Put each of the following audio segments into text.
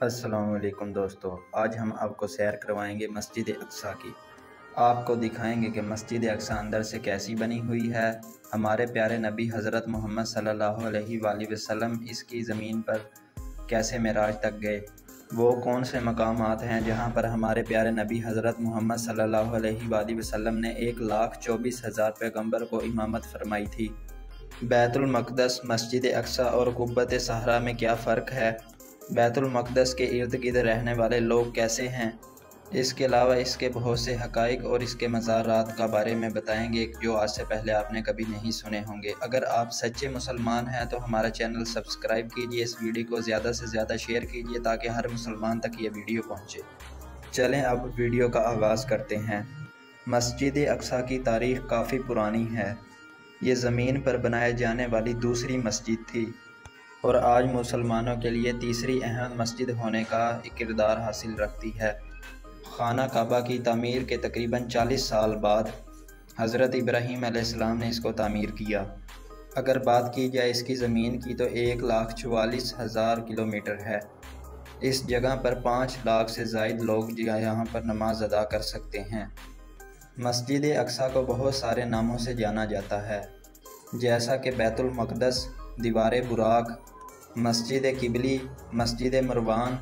السلام علیکم دوستو، آج ہم آپ کو سیر کروائیں گے مسجد اقصیٰ کی۔ آپ کو دکھائیں گے کہ مسجد اقصیٰ اندر سے کیسی بنی ہوئی ہے۔ ہمارے پیارے نبی حضرت محمد صلی اللہ علیہ وآلہ وسلم اس کی زمین پر کیسے معراج تک گئے، وہ کون سے مقامات ہیں جہاں پر ہمارے پیارے نبی حضرت محمد صلی اللہ علیہ وآلہ وسلم نے 1,24,000 پیغمبر کو امامت فرمائی تھی۔ بیت المقدس، مسجد اقصیٰ اور قبۃ صحرا میں کیا فرق ہے؟ بیت المقدس کے ارد گرد رہنے والے لوگ کیسے ہیں؟ اس کے علاوہ اس کے بہت سے حقائق اور اس کے مزارات کا بارے میں بتائیں گے جو آج سے پہلے آپ نے کبھی نہیں سنے ہوں گے۔ اگر آپ سچے مسلمان ہیں تو ہمارا چینل سبسکرائب کیجئے، اس ویڈیو کو زیادہ سے زیادہ شیئر کیجئے تاکہ ہر مسلمان تک یہ ویڈیو پہنچے۔ چلیں اب ویڈیو کا آغاز کرتے ہیں۔ مسجد اقصیٰ کی تاریخ کافی پرانی ہے۔ یہ زمین پر بنائے جانے والی دوسری مسجد تھی اور آج مسلمانوں کے لیے تیسری اہم مسجد ہونے کا کردار حاصل رکھتی ہے۔ خانہ کعبہ کی تعمیر کے تقریباً 40 سال بعد حضرت ابراہیم علیہ السلام نے اس کو تعمیر کیا۔ اگر بات کی جائے اس کی زمین کی تو 1,44,000 کلومیٹر ہے۔ اس جگہ پر 5 لاکھ سے زائد لوگ یہاں پر نماز ادا کر سکتے ہیں۔ مسجد اقصیٰ کو بہت سارے ناموں سے جانا جاتا ہے، جیسا کہ بیت المقدس، دیوار براق، مسجد قبلی، مسجد مروان،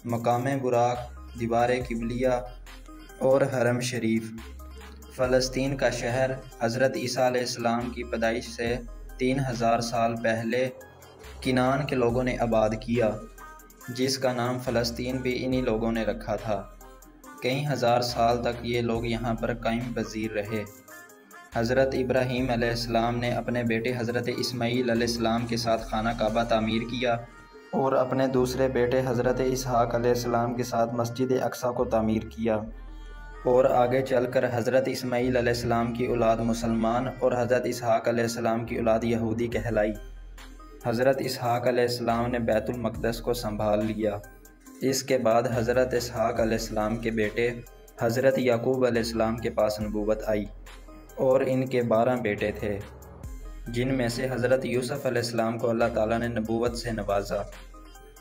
مقام براق، دیوار قبلیہ اور حرم شریف۔ فلسطین کا شہر حضرت عیسیٰ علیہ السلام کی پیدائش سے 3000 سال پہلے کنعان کے لوگوں نے آباد کیا، جس کا نام فلسطین بھی انہی لوگوں نے رکھا تھا۔ کئی ہزار سال تک یہ لوگ یہاں پر قائم پذیر رہے۔ حضرت ابراہیم علیہ السلام نے اپنے بیٹے حضرت اسماعیل علیہ السلام کے ساتھ خانہ کعبہ تعمیر کیا اور اپنے دوسرے بیٹے حضرت اسحاق علیہ السلام کے ساتھ مسجد اقصیٰ کو تعمیر کیا، اور آگے چل کر حضرت اسماعیل علیہ السلام کی اولاد مسلمان اور حضرت اسحاق علیہ السلام کی اولاد یہودی کہلائی۔ حضرت اسحاق علیہ السلام نے بیت المقدس کو سنبھال لیا۔ اس کے بعد حضرت اسحاق علیہ السلام کے بیٹے حضرت یعقوب علیہ السلام کے پاس نبوت آئی اور ان کے 12 بیٹے تھے، جن میں سے حضرت یوسف علیہ السلام کو اللہ تعالیٰ نے نبوت سے نوازا۔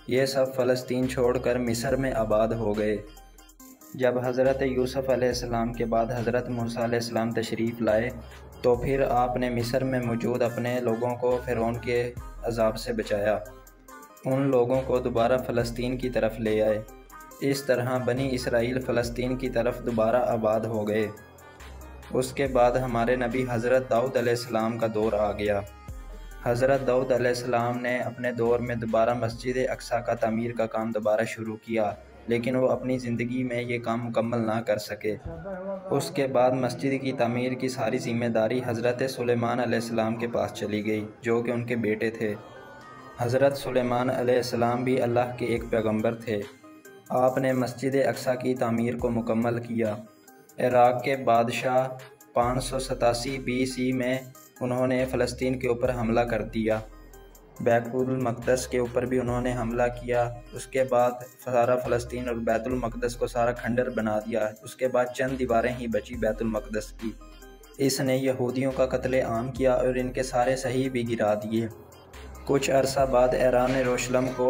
یہ سب فلسطین چھوڑ کر مصر میں آباد ہو گئے۔ جب حضرت یوسف علیہ السلام کے بعد حضرت موسیٰ علیہ السلام تشریف لائے تو پھر آپ نے مصر میں موجود اپنے لوگوں کو فرعون کے عذاب سے بچایا۔ ان لوگوں کو دوبارہ فلسطین کی طرف لے آئے۔ اس طرح بنی اسرائیل فلسطین کی طرف دوبارہ آباد ہو گئے۔ اس کے بعد ہمارے نبی حضرت داؤد علیہ السلام کا دور آ گیا۔ حضرت داؤد علیہ السلام نے اپنے دور میں دوبارہ مسجد اقصیٰ کا تعمیر کا کام دوبارہ شروع کیا، لیکن وہ اپنی زندگی میں یہ کام مکمل نہ کر سکے۔ اس کے بعد مسجد کی تعمیر کی ساری ذمہ داری حضرت سلیمان علیہ السلام کے پاس چلی گئی، جو کہ ان کے بیٹے تھے۔ حضرت سلیمان علیہ السلام بھی اللہ کے ایک پیغمبر تھے۔ آپ نے مسجد اقصیٰ کی تعمیر کو مکمل کیا۔ عراق کے بادشاہ 587 BC میں انہوں نے فلسطین کے اوپر حملہ کر دیا۔ بیت المقدس کے اوپر بھی انہوں نے حملہ کیا۔ اس کے بعد سارا فلسطین اور بیت المقدس کو سارا کھنڈر بنا دیا۔ اس کے بعد چند دیواریں ہی بچی بیت المقدس کی۔ اس نے یہودیوں کا قتل عام کیا اور ان کے سارے صحیح بھی گرا دیے۔ کچھ عرصہ بعد ایران نے یروشلم کو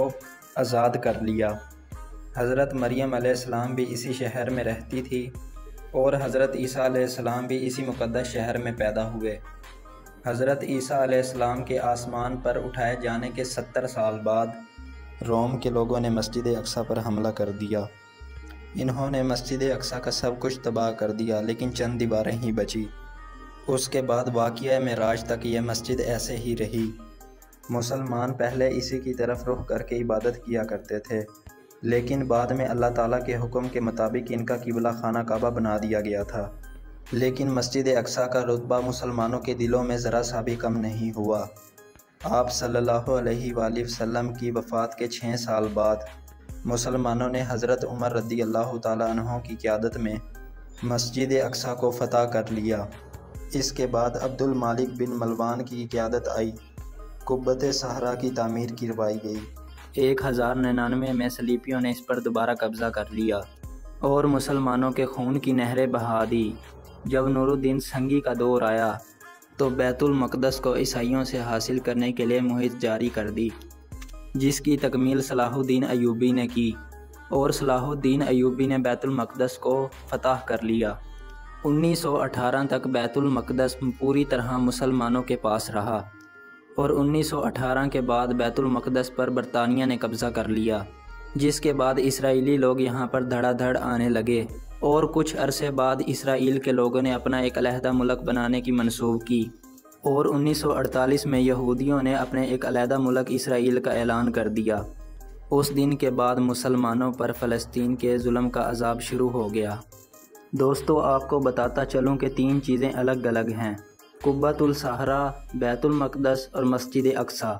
آزاد کر لیا۔ حضرت مریم علیہ السلام بھی اسی شہر میں رہتی تھی اور حضرت عیسیٰ علیہ السلام بھی اسی مقدس شہر میں پیدا ہوئے۔ حضرت عیسیٰ علیہ السلام کے آسمان پر اٹھائے جانے کے 70 سال بعد روم کے لوگوں نے مسجد اقصیٰ پر حملہ کر دیا۔ انہوں نے مسجد اقصیٰ کا سب کچھ تباہ کر دیا، لیکن چند دیواریں ہی بچی۔ اس کے بعد واقعہ معراج تک یہ مسجد ایسے ہی رہی۔ مسلمان پہلے اسی کی طرف رخ کر کے عبادت کیا کرتے تھے، لیکن بعد میں اللہ تعالیٰ کے حکم کے مطابق ان کا قبلہ خانہ کعبہ بنا دیا گیا تھا۔ لیکن مسجد اقصیٰ کا رتبہ مسلمانوں کے دلوں میں ذرا سا بھی کم نہیں ہوا۔ آپ صلی اللہ علیہ وآلہ وسلم کی وفات کے 6 سال بعد مسلمانوں نے حضرت عمر رضی اللہ تعالیٰ عنہ کی قیادت میں مسجد اقصیٰ کو فتح کر لیا۔ اس کے بعد عبد المالک بن مروان کی قیادت آئی۔ قبۃ صحرا کی تعمیر کروائی گئی۔ 1099 میں صلیبیوں نے اس پر دوبارہ قبضہ کر لیا اور مسلمانوں کے خون کی نہریں بہا دی۔ جب نور الدین سنگی کا دور آیا تو بیت المقدس کو عیسائیوں سے حاصل کرنے کے لیے مہم جاری کر دی۔ جس کی تکمیل صلاح الدین ایوبی نے کی اور صلاح الدین ایوبی نے بیت المقدس کو فتح کر لیا۔ 1918 تک بیت المقدس پوری طرح مسلمانوں کے پاس رہا اور 1918 کے بعد بیت المقدس پر برطانیہ نے قبضہ کر لیا، جس کے بعد اسرائیلی لوگ یہاں پر دھڑا دھڑ آنے لگے اور کچھ عرصے بعد اسرائیل کے لوگوں نے اپنا ایک علیحدہ ملک بنانے کی منسوخ کی اور 1948 میں یہودیوں نے اپنے ایک علیحدہ ملک اسرائیل کا اعلان کر دیا۔ اس دن کے بعد مسلمانوں پر فلسطین کے ظلم کا عذاب شروع ہو گیا۔ دوستو، آپ کو بتاتا چلوں کہ 3 چیزیں الگ الگ ہیں: قبۃ الصحرا، بیت المقدس اور مسجد اقصی۔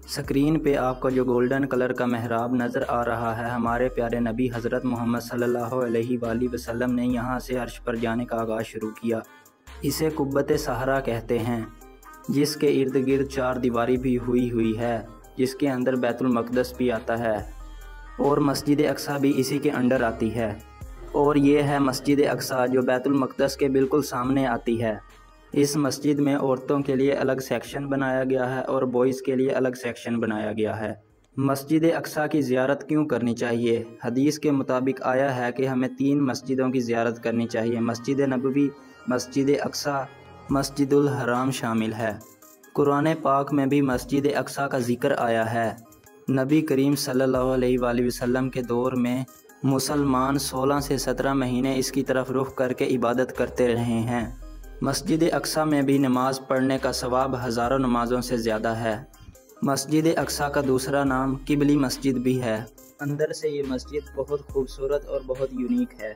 سکرین پہ آپ کو جو گولڈن کلر کا محراب نظر آ رہا ہے، ہمارے پیارے نبی حضرت محمد صلی اللہ علیہ وآلہ وسلم نے یہاں سے عرش پر جانے کا آغاز شروع کیا۔ اسے قبۃ صحرا کہتے ہیں، جس کے ارد گرد 4 دیواری بھی ہوئی ہے، جس کے اندر بیت المقدس بھی آتا ہے اور مسجد اقصی بھی اسی کے انڈر آتی ہے۔ اور یہ ہے مسجد اقصی جو بیت المقدس کے بالکل سامنے آتی ہے۔ اس مسجد میں عورتوں کے لیے الگ سیکشن بنایا گیا ہے اور بوائز کے لیے الگ سیکشن بنایا گیا ہے۔ مسجد اقصی کی زیارت کیوں کرنی چاہیے؟ حدیث کے مطابق آیا ہے کہ ہمیں 3 مسجدوں کی زیارت کرنی چاہیے: مسجد نبوی، مسجد اقصی، مسجد الحرام شامل ہے۔ قرآن پاک میں بھی مسجد اقصی کا ذکر آیا ہے۔ نبی کریم صلی اللہ علیہ وآلہ وسلم کے دور میں مسلمان 16 سے 17 مہینے اس کی طرف رخ کر کے عبادت کرتے رہے ہیں۔ مسجد اقصی میں بھی نماز پڑھنے کا ثواب ہزاروں نمازوں سے زیادہ ہے۔ مسجد اقصی کا دوسرا نام قبلی مسجد بھی ہے۔ اندر سے یہ مسجد بہت خوبصورت اور بہت یونیک ہے۔